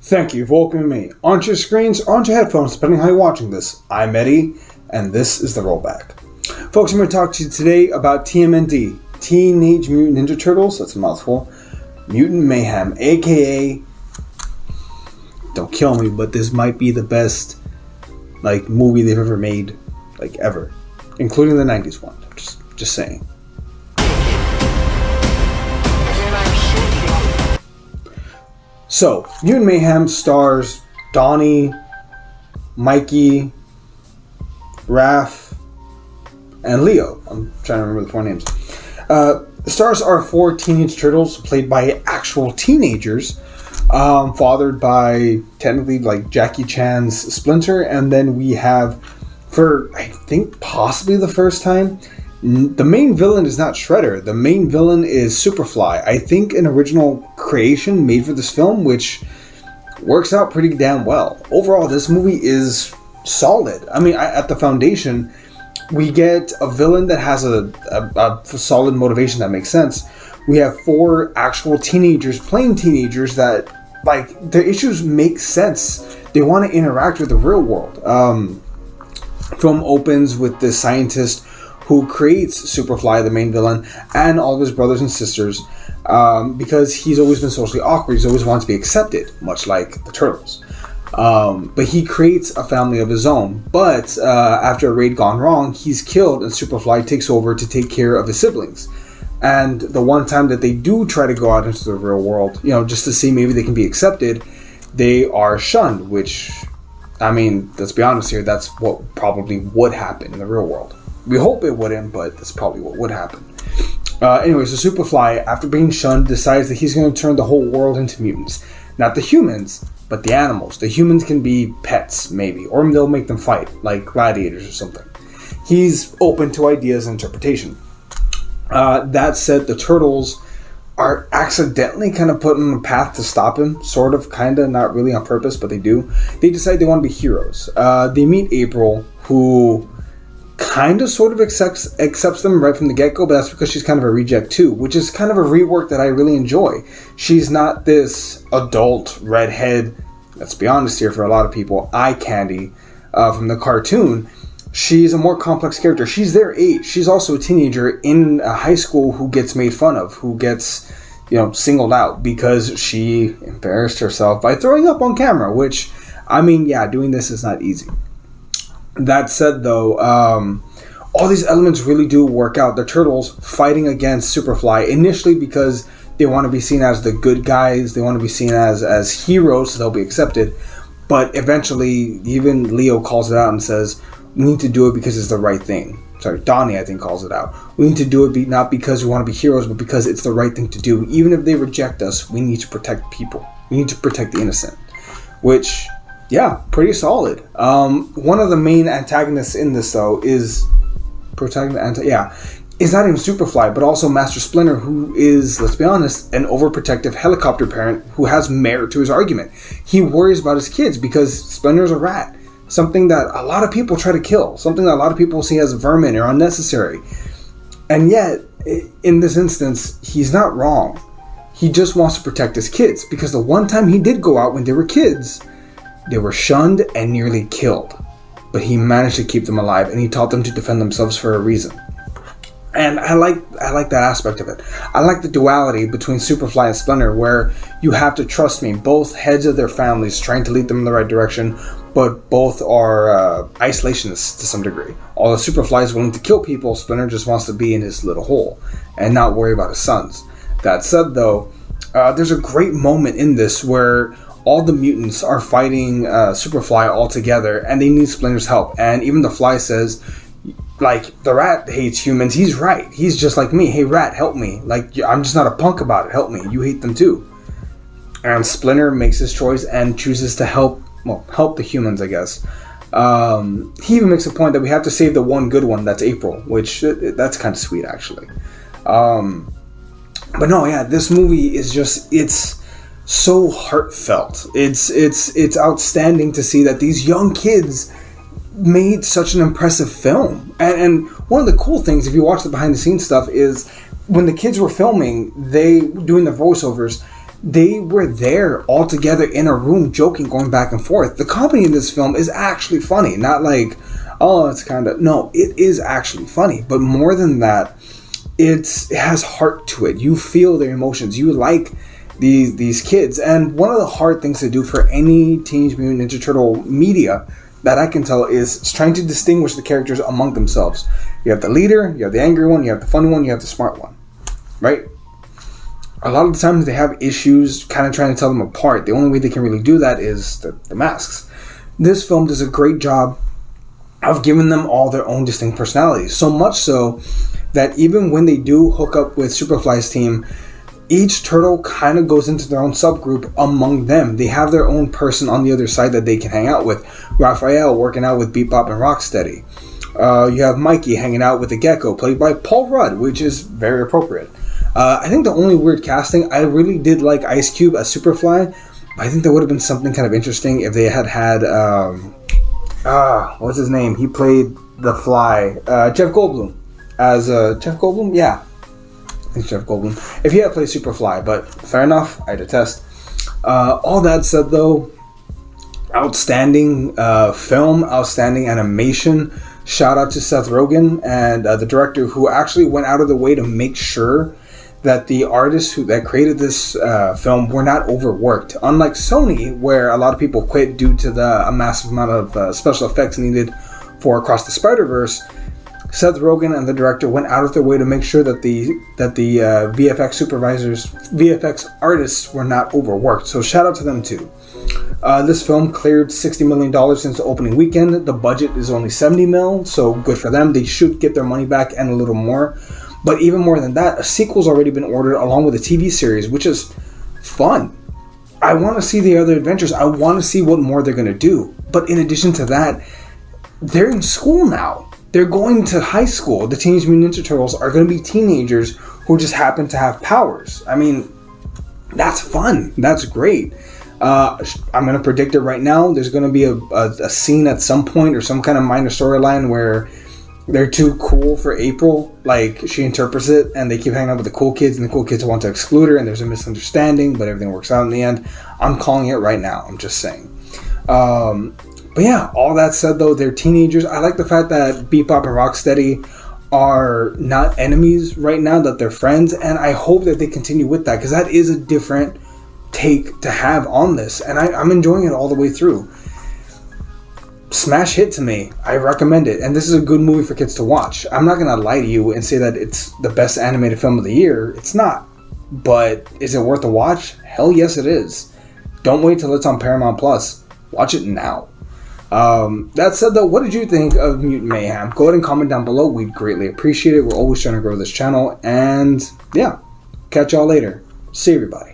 Thank you for welcoming me onto your screens or onto your headphones, depending on how you're watching this. I'm Eddie, and this is The Rollback. Folks, I'm going to talk to you today about TMNT, Teenage Mutant Ninja Turtles, that's a mouthful, Mutant Mayhem, aka, don't kill me, but this might be the best, movie they've ever made, ever. Including the 90s one, just saying. So, Mutant Mayhem stars Donnie, Mikey, Raph, and Leo. I'm trying to remember the four names. The stars are four teenage turtles played by actual teenagers, fathered by technically Jackie Chan's Splinter, and then we have, for I think possibly the first time, the main villain is not Shredder. The main villain is Superfly. I think an original creation made for this film, which works out pretty damn well. Overall, this movie is solid. I mean, at the foundation, we get a villain that has a solid motivation that makes sense. We have four actual teenagers playing teenagers that, their issues make sense. They want to interact with the real world. Film opens with this scientist who creates Superfly, the main villain, and all of his brothers and sisters, because he's always been socially awkward. He's always wanted to be accepted, much like the Turtles. But he creates a family of his own. But after a raid gone wrong, he's killed, and Superfly takes over to take care of his siblings. And the one time that they do try to go out into the real world, just to see maybe they can be accepted, they are shunned, which, I mean, let's be honest here, that's what probably would happen in the real world. We hope it wouldn't, but that's probably what would happen. Anyway, so Superfly, after being shunned, decides that he's going to turn the whole world into mutants. Not the humans, but the animals. The humans can be pets, maybe, or they'll make them fight, like gladiators or something. He's open to ideas and interpretation. That said, the Turtles are accidentally kind of put on a path to stop him, sort of, kind of, not really on purpose, but they do. They decide they want to be heroes. They meet April, who kind of sort of accepts them right from the get-go, but that's because she's kind of a reject too, which is kind of a rework that I really enjoy. She's not this adult redhead, let's be honest here, for a lot of people, eye candy from the cartoon. She's a more complex character. She's their age. She's also a teenager in a high school who gets made fun of, who gets, singled out because she embarrassed herself by throwing up on camera, which, I mean, yeah, doing this is not easy. That said, though, all these elements really do work out. The Turtles fighting against Superfly, initially because they want to be seen as the good guys, they want to be seen as heroes, so they'll be accepted. But eventually, even Leo calls it out and says, we need to do it because it's the right thing. Sorry, Donnie, I think, calls it out. We need to do it not because we want to be heroes, but because it's the right thing to do. Even if they reject us, we need to protect people. We need to protect the innocent. Which, yeah, pretty solid. One of the main antagonists in this, though, is not even Superfly, but also Master Splinter, who is, let's be honest, an overprotective helicopter parent who has merit to his argument. He worries about his kids because Splinter's a rat. Something that a lot of people try to kill. Something that a lot of people see as vermin or unnecessary. And yet, in this instance, he's not wrong. He just wants to protect his kids, because the one time he did go out when they were kids, they were shunned and nearly killed. But he managed to keep them alive, and he taught them to defend themselves for a reason. And I like that aspect of it. I like the duality between Superfly and Splinter, where you have to trust me, both heads of their families trying to lead them in the right direction, but both are isolationists to some degree. Although Superfly is willing to kill people, Splinter just wants to be in his little hole and not worry about his sons. That said, though, there's a great moment in this where all the mutants are fighting Superfly all together, and they need Splinter's help. And even the Fly says, the rat hates humans. He's right. He's just like me. Hey, rat, help me. I'm just not a punk about it. Help me. You hate them too. And Splinter makes his choice and chooses to help the humans, I guess. He even makes a point that we have to save the one good one, that's April, which, that's kind of sweet, actually. But no, yeah, this movie is just, it's so heartfelt. It's outstanding to see that these young kids made such an impressive film. And one of the cool things, if you watch the behind the scenes stuff, is when the kids were filming, they doing the voiceovers, they were there all together in a room joking, going back and forth. The comedy in this film is actually funny. Not like, oh, it's kind of... No, it is actually funny. But more than that, it has heart to it. You feel their emotions. You like these kids. And one of the hard things to do for any Teenage Mutant Ninja Turtle media that I can tell is trying to distinguish the characters among themselves. You have the leader, you have the angry one, you have the funny one, you have the smart one. Right? A lot of the times they have issues kind of trying to tell them apart. The only way they can really do that is the masks. This film does a great job of giving them all their own distinct personalities. So much so that even when they do hook up with Superfly's team, each turtle kind of goes into their own subgroup among them. They have their own person on the other side that they can hang out with. Raphael working out with Bebop and Rocksteady. You have Mikey hanging out with the Gecko, played by Paul Rudd, which is very appropriate. I think the only weird casting, I really did like Ice Cube as Superfly. I think that would have been something kind of interesting if they had what's his name? He played the Fly. Jeff Goldblum. As Jeff Goldblum? Yeah. I think Jeff Goldblum. If he had played Superfly, but fair enough, I detest. All that said, though, outstanding film, outstanding animation. Shout out to Seth Rogen and the director, who actually went out of the way to make sure that the artists that created this film were not overworked. Unlike Sony, where a lot of people quit due to a massive amount of special effects needed for Across the Spider-Verse, Seth Rogen and the director went out of their way to make sure that the VFX artists were not overworked. So shout out to them too. This film cleared $60 million since the opening weekend. The budget is only $70 million, so good for them. They should get their money back and a little more. But even more than that, a sequel's already been ordered along with a TV series, which is fun. I want to see the other adventures. I want to see what more they're going to do. But in addition to that, they're in school now. They're going to high school. The Teenage Mutant Ninja Turtles are going to be teenagers who just happen to have powers. I mean, that's fun. That's great. I'm going to predict it right now. There's going to be a scene at some point or some kind of minor storyline where they're too cool for April. Like, she interprets it and they keep hanging out with the cool kids and the cool kids want to exclude her and there's a misunderstanding, but everything works out in the end. I'm calling it right now. I'm just saying. But yeah, all that said, though, they're teenagers. I like the fact that Bebop and Rocksteady are not enemies right now, that they're friends, and I hope that they continue with that, because that is a different take to have on this, and I'm enjoying it all the way through. Smash hit to me. I recommend it, and this is a good movie for kids to watch. I'm not going to lie to you and say that it's the best animated film of the year. It's not. But is it worth a watch? Hell yes, it is. Don't wait till it's on Paramount Plus. Watch it now. That said, though, what did you think of Mutant Mayhem? Go ahead and comment down below. We'd greatly appreciate it. We're always trying to grow this channel. And yeah, catch y'all later. See everybody.